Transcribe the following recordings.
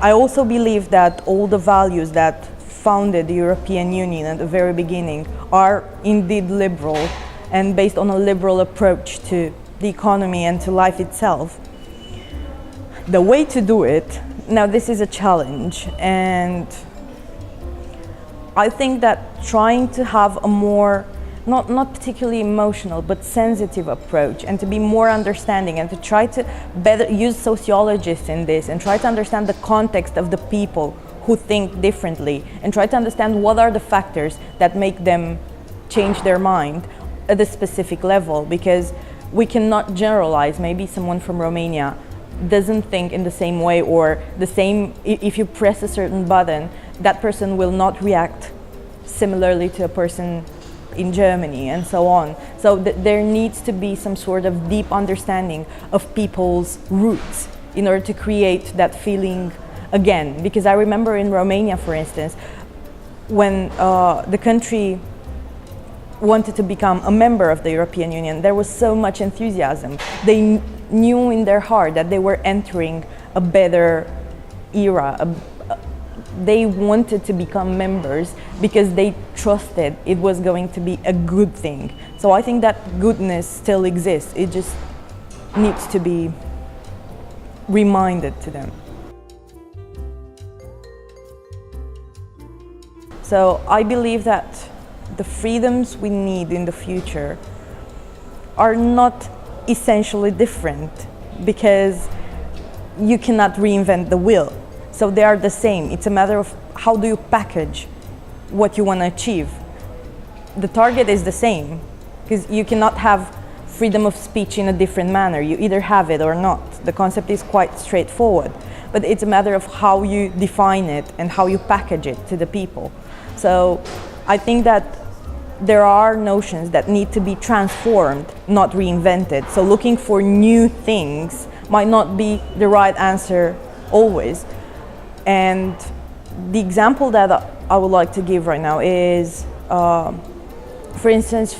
I also believe that all the values that founded the European Union at the very beginning are indeed liberal and based on a liberal approach to the economy and to life itself. The way to do it, now this is a challenge, and I think that trying to have a more not particularly emotional, but sensitive approach, and to be more understanding, and to try to better use sociologists in this, and try to understand the context of the people who think differently, and try to understand what are the factors that make them change their mind at a specific level, because we cannot generalize. Maybe someone from Romania doesn't think in the same way, or the same, if you press a certain button, that person will not react similarly to a person in Germany, and so on. So there needs to be some sort of deep understanding of people's roots in order to create that feeling again. Because I remember in Romania, for instance, when the country wanted to become a member of the European Union, there was so much enthusiasm. They knew in their heart that they were entering a better era. They wanted to become members because they trusted it was going to be a good thing. So I think that goodness still exists. It just needs to be reminded to them. So I believe that the freedoms we need in the future are not essentially different, because you cannot reinvent the wheel. So they are the same. It's a matter of how do you package what you want to achieve. The target is the same, because you cannot have freedom of speech in a different manner. You either have it or not. The concept is quite straightforward, but it's a matter of how you define it and how you package it to the people. So I think that there are notions that need to be transformed, not reinvented. So looking for new things might not be the right answer always. And the example that I would like to give right now is, for instance,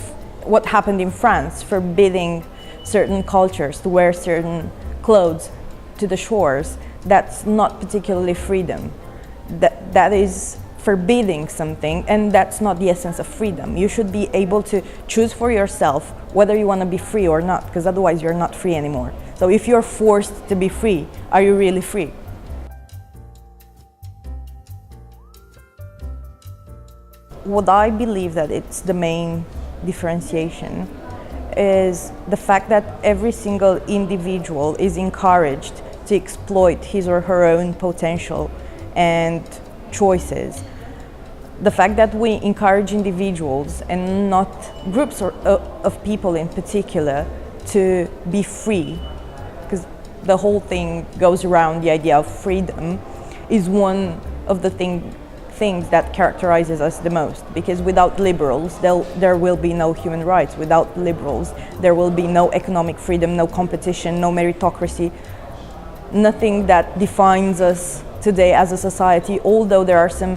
what happened in France, forbidding certain cultures to wear certain clothes to the shores. That's not particularly freedom. That is forbidding something, and that's not the essence of freedom. You should be able to choose for yourself whether you want to be free or not, because otherwise you're not free anymore. So if you're forced to be free, are you really free? What I believe that it's the main differentiation is the fact that every single individual is encouraged to exploit his or her own potential and choices. The fact that we encourage individuals and not groups of people in particular to be free, because the whole thing goes around the idea of freedom, is one of the things that characterizes us the most. Because without liberals, there will be no human rights. Without liberals, there will be no economic freedom, no competition, no meritocracy, nothing that defines us today as a society, although there are some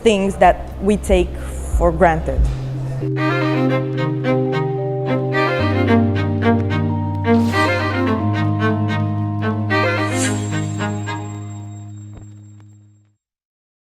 things that we take for granted.